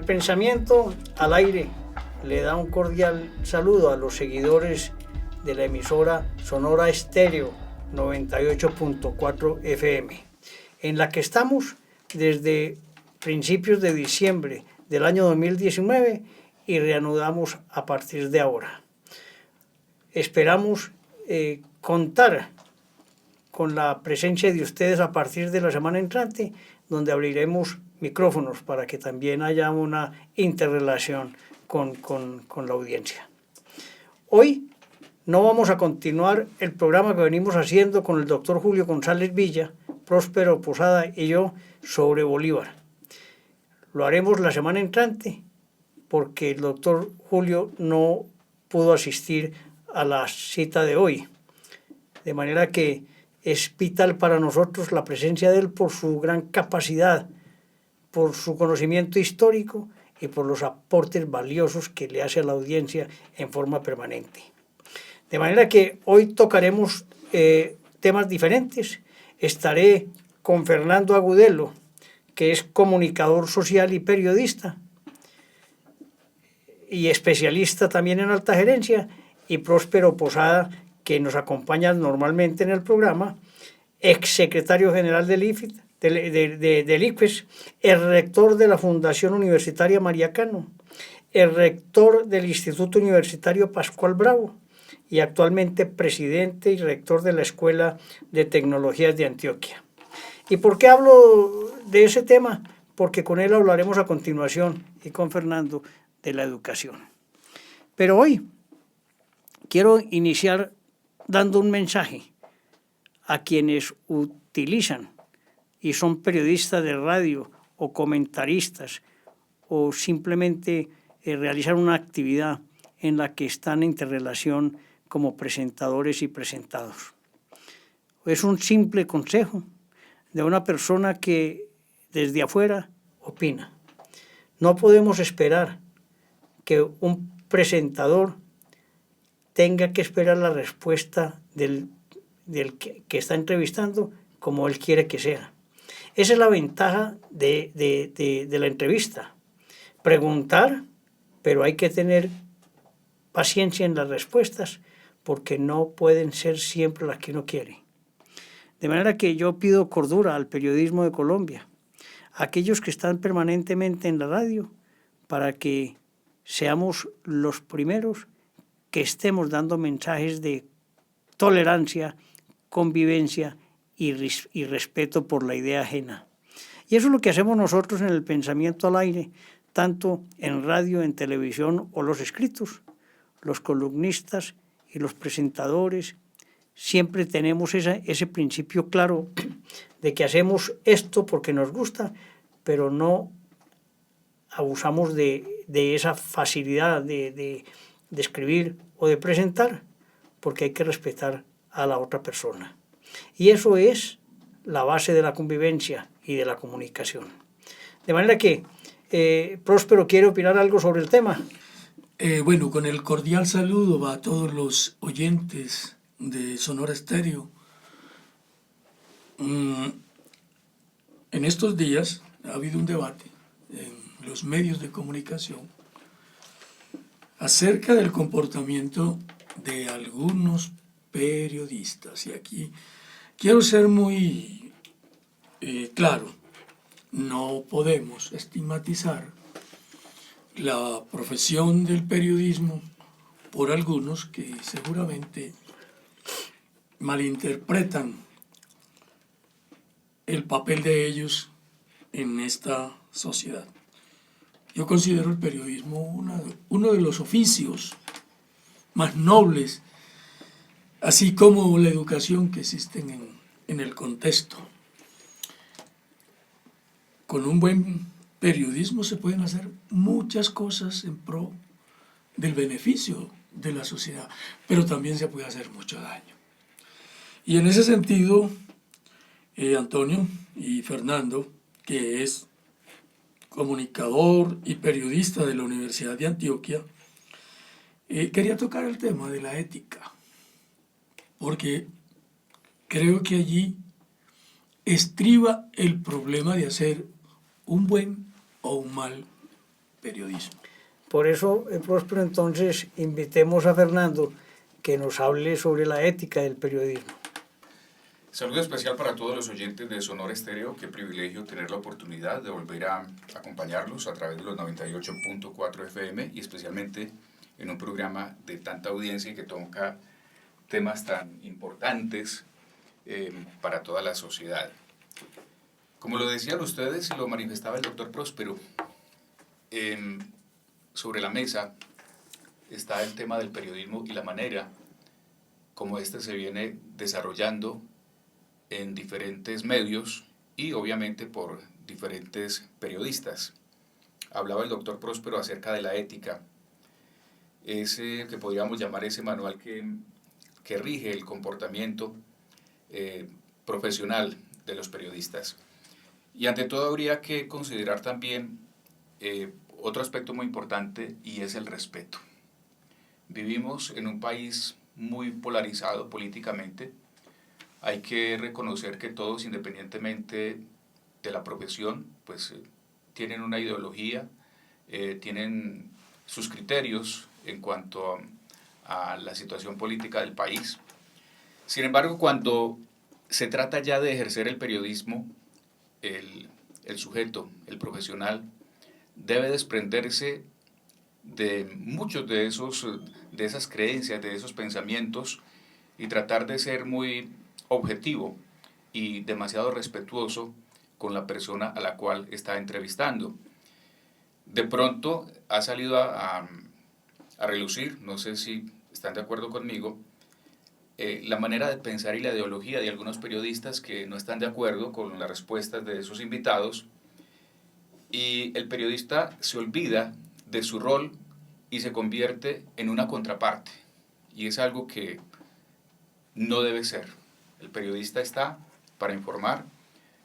Pensamiento al Aire le da un cordial saludo a los seguidores de la emisora Sonora Estéreo 98.4 FM, en la que estamos desde principios de diciembre del año 2019 y reanudamos a partir de ahora. Esperamos contar con la presencia de ustedes a partir de la semana entrante, donde abriremos micrófonos para que también haya una interrelación con la audiencia. Hoy no vamos a continuar el programa que venimos haciendo con el doctor Julio González Villa, Próspero Posada y yo sobre Bolívar. Lo haremos la semana entrante porque el doctor Julio no pudo asistir a la cita de hoy. De manera que es vital para nosotros la presencia de él por su gran capacidad, por su conocimiento histórico y por los aportes valiosos que le hace a la audiencia en forma permanente. De manera que hoy tocaremos temas diferentes. Estaré con Fernando Agudelo, que es comunicador social y periodista, y especialista también en alta gerencia, y Próspero Posada, que nos acompaña normalmente en el programa, exsecretario general del ICFES, el rector de la Fundación Universitaria María Cano, el rector del Instituto Universitario Pascual Bravo y actualmente presidente y rector de la Escuela de Tecnologías de Antioquia. ¿Y por qué hablo de ese tema? Porque con él hablaremos a continuación y con Fernando de la educación. Pero hoy quiero iniciar dando un mensaje a quienes utilizan y son periodistas de radio o comentaristas o simplemente realizar una actividad en la que están en interrelación como presentadores y presentados. Es un simple consejo de una persona que desde afuera opina. No podemos esperar que un presentador tenga que esperar la respuesta del que está entrevistando como él quiere que sea. Esa es la ventaja de la entrevista. Preguntar, pero hay que tener paciencia en las respuestas porque no pueden ser siempre las que uno quiere. De manera que yo pido cordura al periodismo de Colombia, a aquellos que están permanentemente en la radio, para que seamos los primeros que estemos dando mensajes de tolerancia, convivencia y respeto por la idea ajena. Y eso es lo que hacemos nosotros en el Pensamiento al Aire, tanto en radio, en televisión o los escritos. Los columnistas y los presentadores siempre tenemos ese principio claro de que hacemos esto porque nos gusta, pero no abusamos de esa facilidad de escribir o de presentar, porque hay que respetar a la otra persona. Y eso es la base de la convivencia y de la comunicación. De manera que, Próspero, ¿quiere opinar algo sobre el tema? Bueno, con el cordial saludo a todos los oyentes de Sonora Estéreo. En estos días ha habido un debate en los medios de comunicación acerca del comportamiento de algunos periodistas. Y aquí quiero ser muy claro, no podemos estigmatizar la profesión del periodismo por algunos que seguramente malinterpretan el papel de ellos en esta sociedad. Yo considero el periodismo uno de los oficios más nobles, así como la educación que existen en el contexto. Con un buen periodismo se pueden hacer muchas cosas en pro del beneficio de la sociedad, pero también se puede hacer mucho daño. Y en ese sentido, Antonio y Fernando, que es comunicador y periodista de la Universidad de Antioquia, quería tocar el tema de la ética, porque creo que allí estriba el problema de hacer un buen o un mal periodismo. Por eso, Próspero, entonces invitemos a Fernando que nos hable sobre la ética del periodismo. Saludo especial para todos los oyentes de Sonora Estéreo. Qué privilegio tener la oportunidad de volver a acompañarlos a través de los 98.4 FM y especialmente en un programa de tanta audiencia y que toca temas tan importantes para toda la sociedad. Como lo decían ustedes y lo manifestaba el doctor Próspero, sobre la mesa está el tema del periodismo y la manera como este se viene desarrollando en diferentes medios y obviamente por diferentes periodistas. Hablaba el doctor Próspero acerca de la ética, ese que podríamos llamar ese manual que rige el comportamiento profesional de los periodistas. Y ante todo habría que considerar también otro aspecto muy importante y es el respeto. Vivimos en un país muy polarizado políticamente. Hay que reconocer que todos, independientemente de la profesión, pues tienen una ideología, tienen sus criterios en cuanto a la situación política del país. Sin embargo, cuando se trata ya de ejercer el periodismo, el sujeto, el profesional, debe desprenderse de muchos de esas creencias, de esos pensamientos y tratar de ser muy objetivo y demasiado respetuoso con la persona a la cual está entrevistando. De pronto ha salido a relucir, no sé si están de acuerdo conmigo, la manera de pensar y la ideología de algunos periodistas que no están de acuerdo con las respuestas de sus invitados, y el periodista se olvida de su rol y se convierte en una contraparte, y es algo que no debe ser. El periodista está para informar,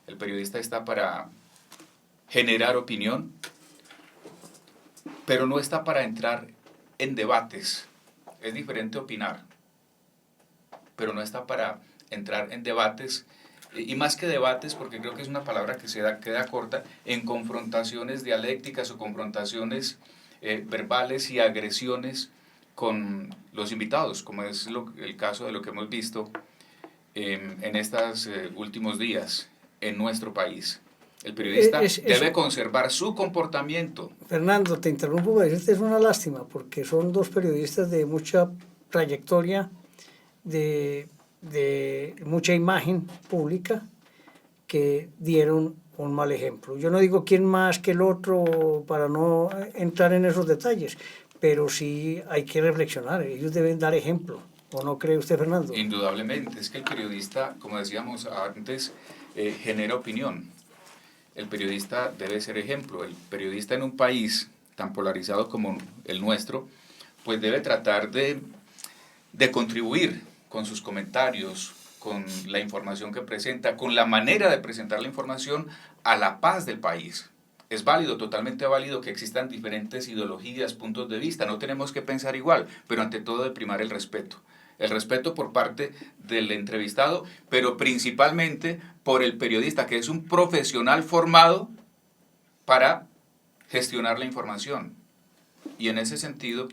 el periodista está para generar opinión, pero no está para entrar en debates. Es diferente opinar, pero no está para entrar en debates, y más que debates, porque creo que es una palabra que queda corta, en confrontaciones dialécticas o confrontaciones verbales y agresiones con los invitados, como es el caso de lo que hemos visto en estos últimos días en nuestro país. El periodista debe conservar su comportamiento. Fernando, te interrumpo, pero es una lástima, porque son dos periodistas de mucha trayectoria, de mucha imagen pública, que dieron un mal ejemplo. Yo no digo quién más que el otro para no entrar en esos detalles, pero sí hay que reflexionar, ellos deben dar ejemplo. ¿O no cree usted, Fernando? Indudablemente, es que el periodista, como decíamos antes, genera opinión. El periodista debe ser ejemplo. El periodista en un país tan polarizado como el nuestro, pues debe tratar de contribuir con sus comentarios, con la información que presenta, con la manera de presentar la información a la paz del país. Es válido, totalmente válido que existan diferentes ideologías, puntos de vista, no tenemos que pensar igual, pero ante todo de primar el respeto. El respeto por parte del entrevistado, pero principalmente por el periodista, que es un profesional formado para gestionar la información. Y en ese sentido,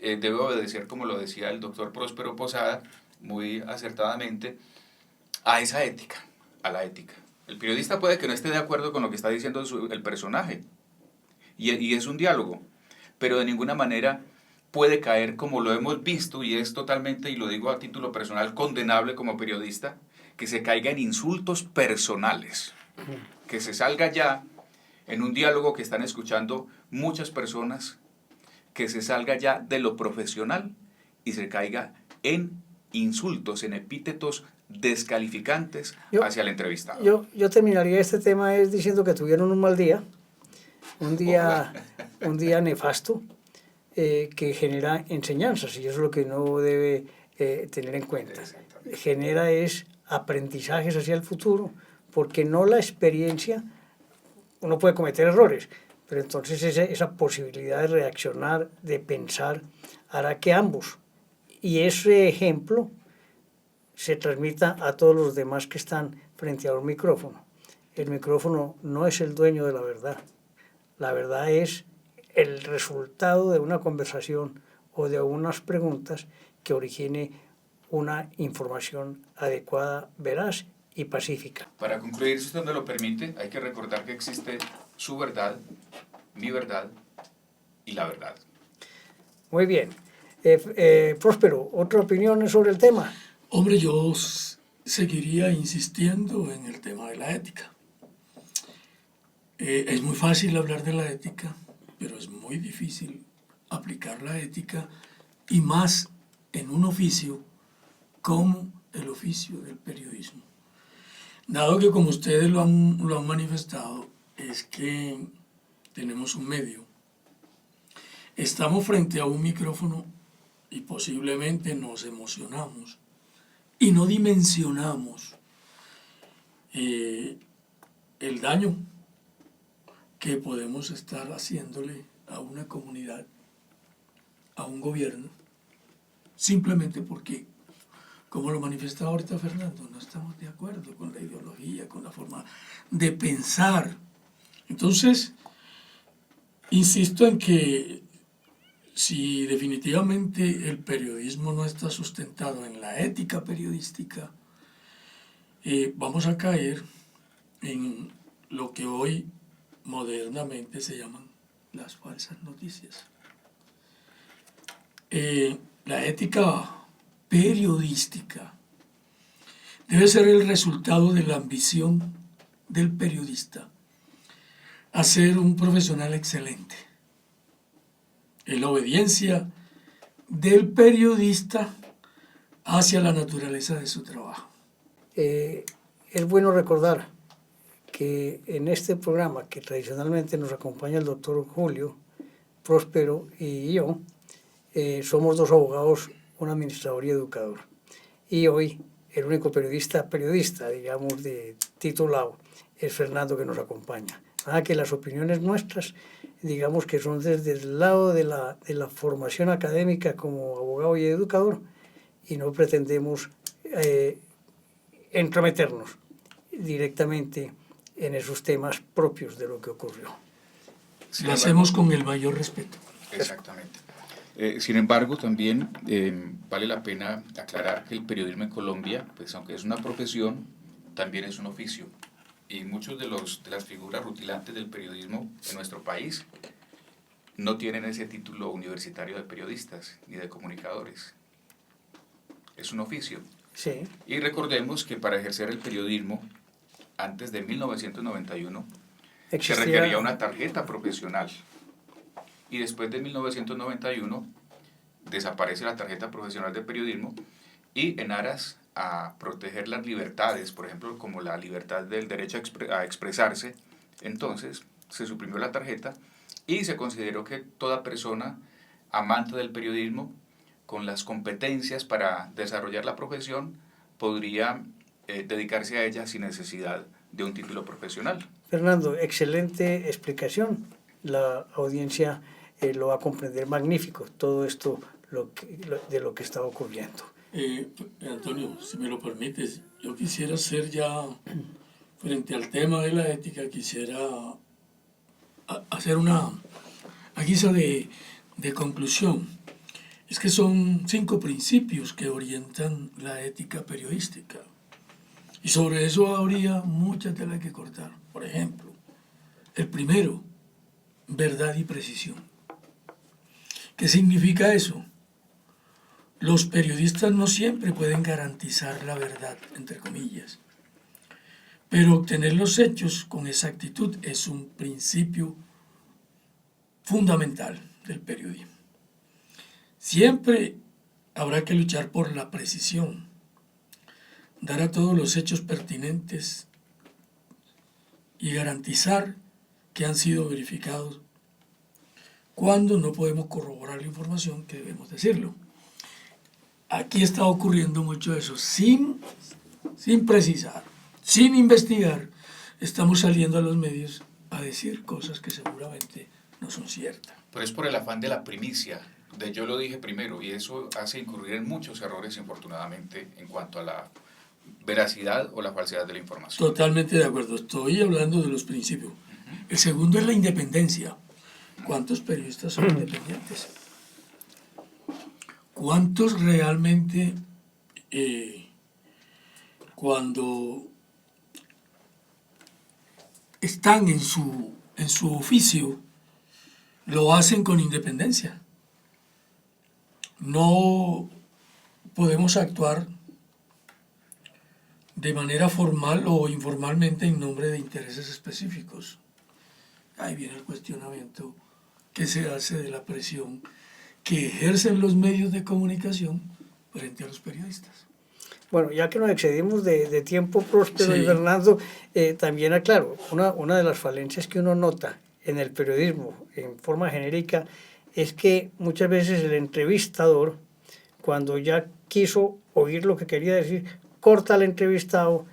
debe obedecer, como lo decía el doctor Próspero Posada, muy acertadamente, a esa ética, a la ética. El periodista puede que no esté de acuerdo con lo que está diciendo el personaje, y es un diálogo, pero de ninguna manera puede caer, como lo hemos visto, y es totalmente, y lo digo a título personal, condenable como periodista, que se caiga en insultos personales, que se salga ya en un diálogo que están escuchando muchas personas, que se salga ya de lo profesional y se caiga en insultos, en epítetos descalificantes hacia el entrevistado. Yo terminaría este tema diciendo que tuvieron un mal día, un día nefasto, que genera enseñanzas, y eso es lo que uno debe tener en cuenta. Genera aprendizajes hacia el futuro, porque no la experiencia, uno puede cometer errores, pero entonces esa posibilidad de reaccionar, de pensar, hará que ambos, y ese ejemplo se transmita a todos los demás que están frente a un micrófono. El micrófono no es el dueño de la verdad es el resultado de una conversación o de unas preguntas que origine una información adecuada, veraz y pacífica. Para concluir, si usted me lo permite, hay que recordar que existe su verdad, mi verdad y la verdad. Muy bien. Próspero, ¿otra opinión sobre el tema? Hombre, yo seguiría insistiendo en el tema de la ética. Es muy fácil hablar de la ética, pero es muy difícil aplicar la ética, y más en un oficio como el oficio del periodismo. Dado que, como ustedes lo han manifestado, es que tenemos un medio, estamos frente a un micrófono y posiblemente nos emocionamos y no dimensionamos el daño que podemos estar haciéndole a una comunidad, a un gobierno, simplemente porque, como lo manifestaba ahorita Fernando, no estamos de acuerdo con la ideología, con la forma de pensar. Entonces, insisto en que si definitivamente el periodismo no está sustentado en la ética periodística, vamos a caer en lo que hoy modernamente se llaman las falsas noticias. La ética periodística debe ser el resultado de la ambición del periodista a ser un profesional excelente, en la obediencia del periodista hacia la naturaleza de su trabajo. Es bueno recordar que en este programa, que tradicionalmente nos acompaña el doctor Julio, Próspero y yo, somos dos abogados, un administrador y educador. Y hoy el único periodista, digamos, de titulado, es Fernando, que nos acompaña. Nada que las opiniones nuestras, digamos que son desde el lado de la formación académica como abogado y educador, y no pretendemos entrometernos directamente en esos temas propios de lo que ocurrió. Lo hacemos con el mayor respeto. Exactamente. Sin embargo, también vale la pena aclarar que el periodismo en Colombia, pues aunque es una profesión, también es un oficio. Y muchos de las figuras rutilantes del periodismo en nuestro país no tienen ese título universitario de periodistas ni de comunicadores. Es un oficio. Sí. Y recordemos que para ejercer el periodismo, antes de 1991, se requería una tarjeta profesional. Y después de 1991 desaparece la tarjeta profesional de periodismo, y en aras a proteger las libertades, por ejemplo, como la libertad del derecho a expresarse, entonces se suprimió la tarjeta y se consideró que toda persona amante del periodismo, con las competencias para desarrollar la profesión, podría dedicarse a ella sin necesidad de un título profesional. Fernando, excelente explicación. La audiencia lo va a comprender magnífico, todo esto de lo que está ocurriendo. Antonio, si me lo permites, yo quisiera hacer ya, frente al tema de la ética, quisiera hacer una guisa de conclusión. Es que son 5 principios que orientan la ética periodística. Y sobre eso habría mucha tela que cortar. Por ejemplo, el primero, verdad y precisión. ¿Qué significa eso? Los periodistas no siempre pueden garantizar la verdad, entre comillas, pero obtener los hechos con exactitud es un principio fundamental del periodismo. Siempre habrá que luchar por la precisión, dar a todos los hechos pertinentes y garantizar que han sido verificados. Cuando no podemos corroborar la información, que debemos decirlo. Aquí está ocurriendo mucho eso, sin precisar, sin investigar, estamos saliendo a los medios a decir cosas que seguramente no son ciertas. Pero es por el afán de la primicia, de yo lo dije primero, y eso hace incurrir en muchos errores, infortunadamente, en cuanto a la veracidad o la falsedad de la información. Totalmente de acuerdo, estoy hablando de los principios. El segundo es la independencia. ¿Cuántos periodistas son independientes? ¿Cuántos realmente, cuando están en su oficio, lo hacen con independencia? No podemos actuar de manera formal o informalmente en nombre de intereses específicos. Ahí viene el cuestionamiento que se hace de la presión que ejercen los medios de comunicación frente a los periodistas. Bueno, ya que nos excedimos de tiempo, Próspero y Sí. Fernando, también aclaro, una de las falencias que uno nota en el periodismo en forma genérica es que muchas veces el entrevistador, cuando ya quiso oír lo que quería decir, corta al entrevistado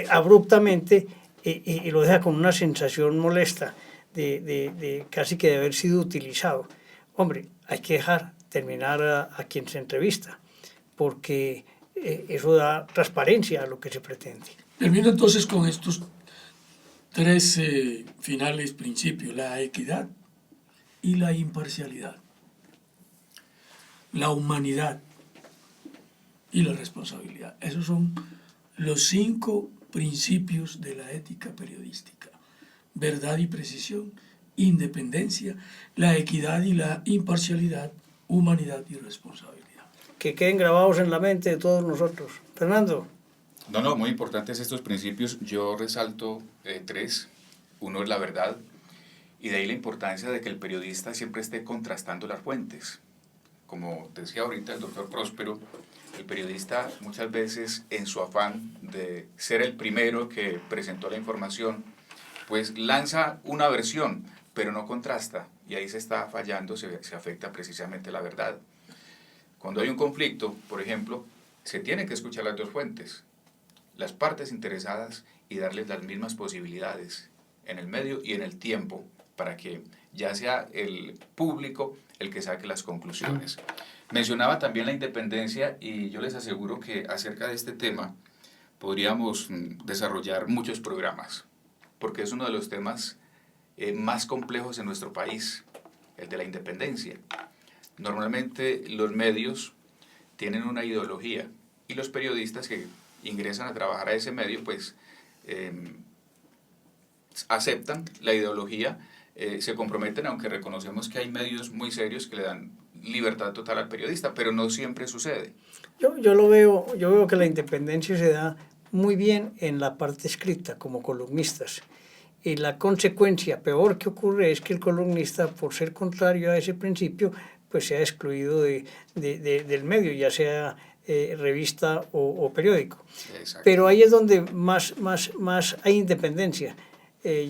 abruptamente y lo deja con una sensación molesta de casi que de haber sido utilizado. Hombre, hay que dejar terminar a quien se entrevista, porque eso da transparencia a lo que se pretende. Termino entonces con estos tres finales principios: la equidad y la imparcialidad, la humanidad y la responsabilidad. Esos son los 5 principios de la ética periodística: verdad y precisión, independencia, la equidad y la imparcialidad, humanidad y responsabilidad. Que queden grabados en la mente de todos nosotros. Fernando. No, muy importantes estos principios. Yo resalto 3. Uno es la verdad, y de ahí la importancia de que el periodista siempre esté contrastando las fuentes. Como decía ahorita el doctor Próspero, el periodista muchas veces, en su afán de ser el primero que presentó la información, pues lanza una versión, pero no contrasta, y ahí se está fallando, se afecta precisamente la verdad. Cuando hay un conflicto, por ejemplo, se tiene que escuchar las dos fuentes, las partes interesadas, y darles las mismas posibilidades en el medio y en el tiempo, para que ya sea el público el que saque las conclusiones. Mencionaba también la independencia, y yo les aseguro que acerca de este tema podríamos desarrollar muchos programas, porque es uno de los temas más complejos en nuestro país, el de la independencia. Normalmente los medios tienen una ideología, y los periodistas que ingresan a trabajar a ese medio pues aceptan la ideología, se comprometen, aunque reconocemos que hay medios muy serios que le dan libertad total al periodista, pero no siempre sucede. Yo veo que la independencia se da muy bien en la parte escrita, como columnistas. Y la consecuencia peor que ocurre es que el columnista, por ser contrario a ese principio, pues se ha excluido del medio, ya sea revista o periódico. Exacto. Pero ahí es donde más hay independencia.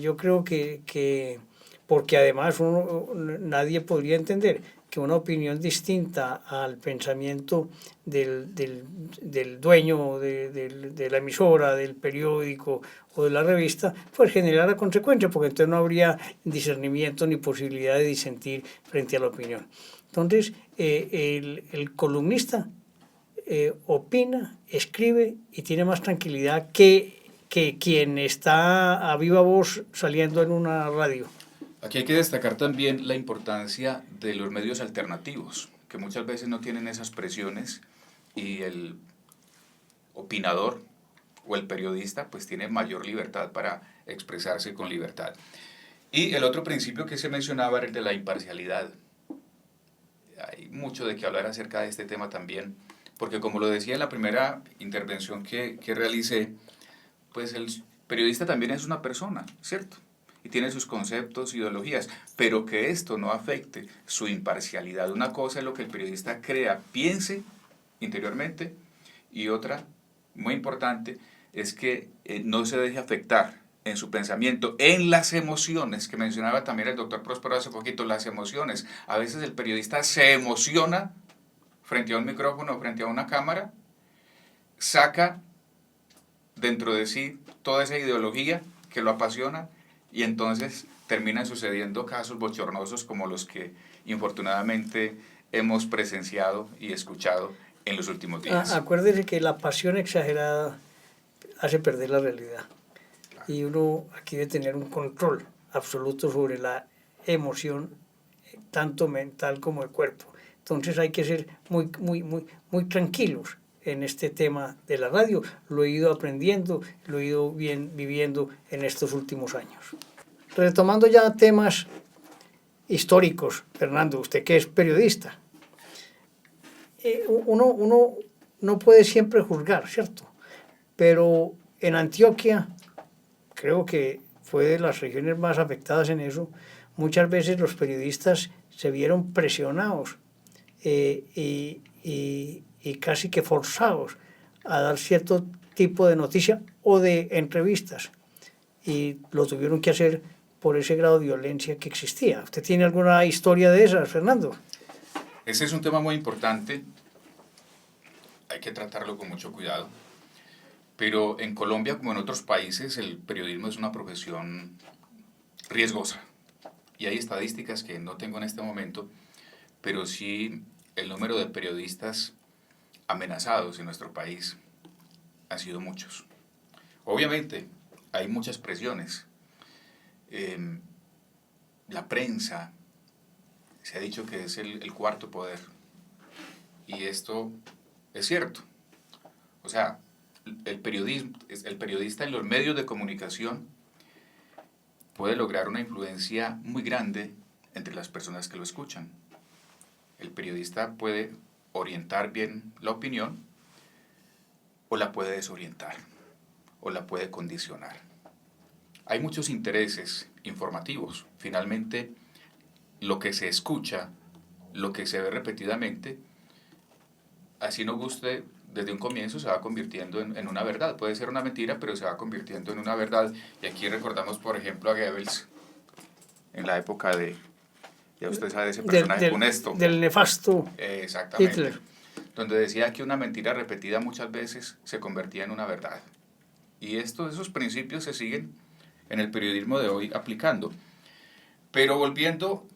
Yo creo que porque además nadie podría entender que una opinión distinta al pensamiento del dueño de la emisora, del periódico o de la revista, pues generara consecuencias, porque entonces no habría discernimiento ni posibilidad de disentir frente a la opinión. Entonces, el columnista opina, escribe y tiene más tranquilidad que quien está a viva voz saliendo en una radio. Aquí hay que destacar también la importancia de los medios alternativos, que muchas veces no tienen esas presiones, y el opinador o el periodista pues tiene mayor libertad para expresarse con libertad. Y el otro principio que se mencionaba era el de la imparcialidad. Hay mucho de qué hablar acerca de este tema también, porque como lo decía en la primera intervención que realicé, pues el periodista también es una persona, ¿cierto? Y tiene sus conceptos, ideologías, pero que esto no afecte su imparcialidad. Una cosa es lo que el periodista crea, piense interiormente, y otra, muy importante, es que no se deje afectar en su pensamiento, en las emociones, que mencionaba también el doctor Próspero hace poquito, las emociones. A veces el periodista se emociona frente a un micrófono, frente a una cámara, saca dentro de sí toda esa ideología que lo apasiona, y entonces terminan sucediendo casos bochornosos como los que infortunadamente hemos presenciado y escuchado en los últimos días. Acuérdese que la pasión exagerada hace perder la realidad. Y uno aquí debe tener un control absoluto sobre la emoción tanto mental como de cuerpo. Entonces hay que ser muy tranquilos en este tema de la radio. Lo he ido aprendiendo, lo he ido viviendo en estos últimos años. Retomando ya temas históricos, Fernando, usted que es periodista, uno no puede siempre juzgar, ¿cierto? Pero en Antioquia, creo que fue de las regiones más afectadas en eso, muchas veces los periodistas se vieron presionados y casi que forzados a dar cierto tipo de noticia o de entrevistas, y lo tuvieron que hacer por ese grado de violencia que existía. ¿Usted tiene alguna historia de esas, Fernando? Ese es un tema muy importante, hay que tratarlo con mucho cuidado, pero en Colombia, como en otros países, el periodismo es una profesión riesgosa, y hay estadísticas que no tengo en este momento, pero sí el número de periodistas amenazados en nuestro país han sido muchos. Obviamente, hay muchas presiones. La prensa, se ha dicho que es el cuarto poder, y esto es cierto. O sea, el periodista en los medios de comunicación puede lograr una influencia muy grande entre las personas que lo escuchan. El periodista puede orientar bien la opinión, o la puede desorientar, o la puede condicionar. Hay muchos intereses informativos. Finalmente, lo que se escucha, lo que se ve repetidamente, así no guste desde un comienzo, se va convirtiendo en una verdad. Puede ser una mentira, pero se va convirtiendo en una verdad. Y aquí recordamos, por ejemplo, a Goebbels, en la época de, ya usted sabe, ese personaje funesto. Del nefasto Exactamente. Hitler. Donde decía que una mentira repetida muchas veces se convertía en una verdad. Y esos principios se siguen en el periodismo de hoy aplicando. Pero volviendo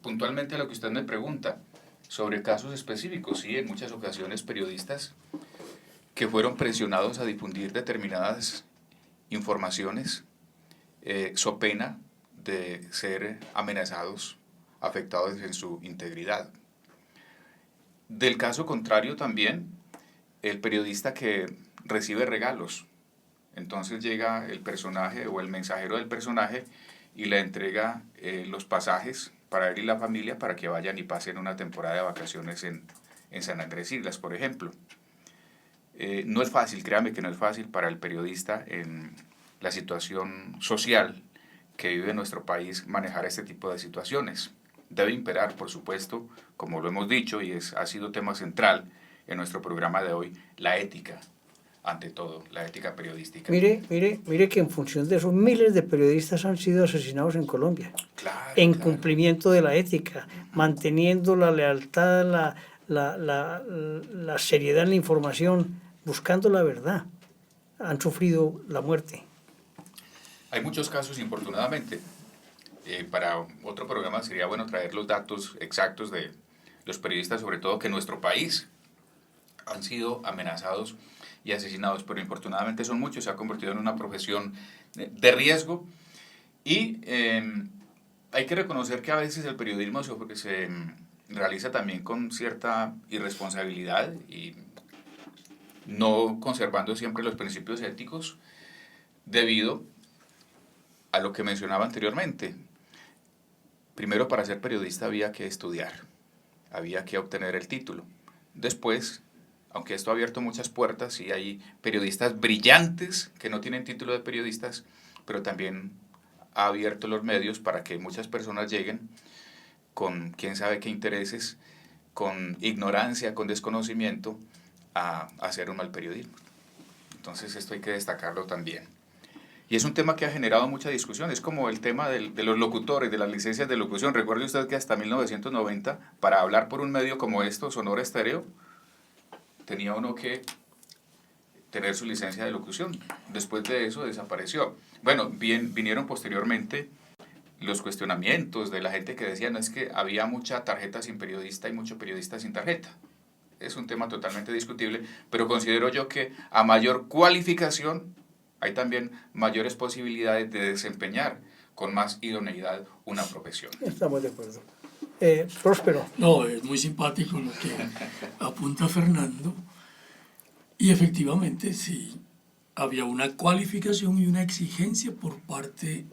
puntualmente a lo que usted me pregunta, sobre casos específicos, sí, en muchas ocasiones periodistas que fueron presionados a difundir determinadas informaciones, so pena de ser amenazados, afectados en su integridad. Del caso contrario también, el periodista que recibe regalos, entonces llega el personaje o el mensajero del personaje y le entrega los pasajes para él y la familia para que vayan y pasen una temporada de vacaciones en San Andrés Islas, por ejemplo. No es fácil, créame que no es fácil para el periodista en la situación social que vive nuestro país manejar este tipo de situaciones. Debe imperar, por supuesto, como lo hemos dicho y ha sido tema central en nuestro programa de hoy, la ética, ante todo, la ética periodística. Mire que en función de eso miles de periodistas han sido asesinados en Colombia. Claro, en claro. Cumplimiento de la ética, manteniendo la lealtad, la seriedad en la información, buscando la verdad. Han sufrido la muerte. Hay muchos casos, infortunadamente. Para otro programa sería bueno traer los datos exactos de los periodistas, sobre todo que en nuestro país han sido amenazados y asesinados, pero infortunadamente son muchos, se ha convertido en una profesión de riesgo, y hay que reconocer que a veces el periodismo se realiza también con cierta irresponsabilidad y no conservando siempre los principios éticos, debido a lo que mencionaba anteriormente. Primero, para ser periodista había que estudiar, había que obtener el título. Después, aunque esto ha abierto muchas puertas y hay periodistas brillantes que no tienen título de periodistas, pero también ha abierto los medios para que muchas personas lleguen con quién sabe qué intereses, con ignorancia, con desconocimiento, a hacer un mal periodismo. Entonces esto hay que destacarlo también. Y es un tema que ha generado mucha discusión, es como el tema de los locutores, de las licencias de locución. Recuerde usted que hasta 1990, para hablar por un medio como esto, Sonora Estéreo, tenía uno que tener su licencia de locución. Después de eso desapareció. Bueno, vinieron posteriormente los cuestionamientos de la gente que decía, no, es que había mucha tarjeta sin periodista y mucho periodista sin tarjeta. Es un tema totalmente discutible, pero considero yo que a mayor cualificación hay también mayores posibilidades de desempeñar con más idoneidad una profesión. Estamos de acuerdo. Próspero. No, es muy simpático lo que apunta Fernando. Y efectivamente, sí, había una cualificación y una exigencia por parte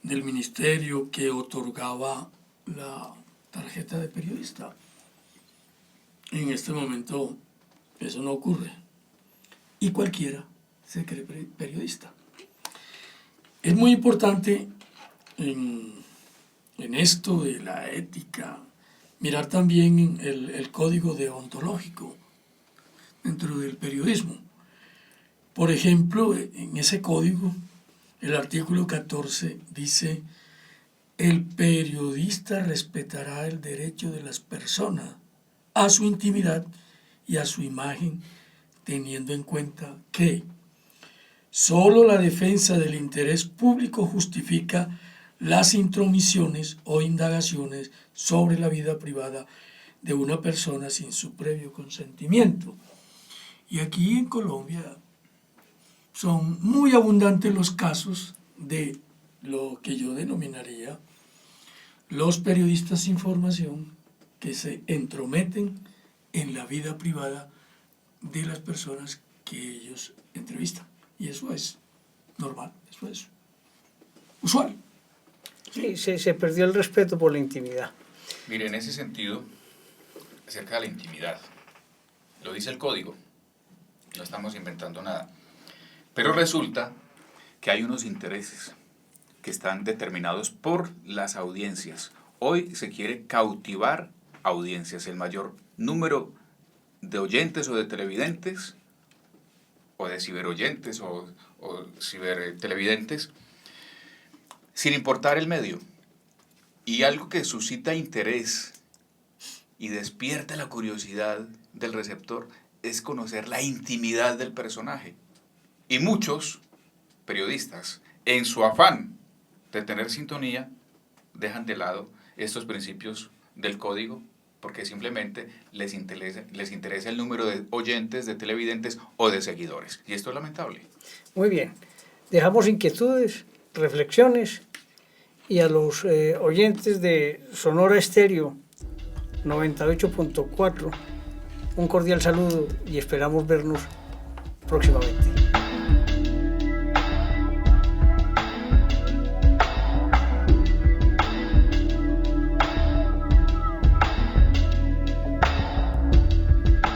del ministerio que otorgaba la tarjeta de periodista. En este momento eso no ocurre. Y cualquiera se cree periodista. Es muy importante en esto de la ética mirar también el código deontológico dentro del periodismo. Por ejemplo, en ese código, el artículo 14 dice: el periodista respetará el derecho de las personas a su intimidad y a su imagen, teniendo en cuenta que solo la defensa del interés público justifica las intromisiones o indagaciones sobre la vida privada de una persona sin su previo consentimiento. Y aquí en Colombia son muy abundantes los casos de lo que yo denominaría los periodistas sin formación que se entrometen en la vida privada de las personas que ellos entrevistan. Y eso es normal, eso es usual. Sí, se perdió el respeto por la intimidad. Mire, en ese sentido, acerca de la intimidad, lo dice el código, no estamos inventando nada, pero resulta que hay unos intereses que están determinados por las audiencias. Hoy se quiere cautivar audiencias, el mayor número de oyentes o de televidentes, o de ciberoyentes o cibertelevidentes, sin importar el medio. Y algo que suscita interés y despierta la curiosidad del receptor es conocer la intimidad del personaje. Y muchos periodistas, en su afán de tener sintonía, dejan de lado estos principios del código porque simplemente les interesa el número de oyentes, de televidentes o de seguidores. Y esto es lamentable. Muy bien. Dejamos inquietudes, reflexiones, y a los oyentes de Sonora Estéreo 98.4 un cordial saludo y esperamos vernos próximamente.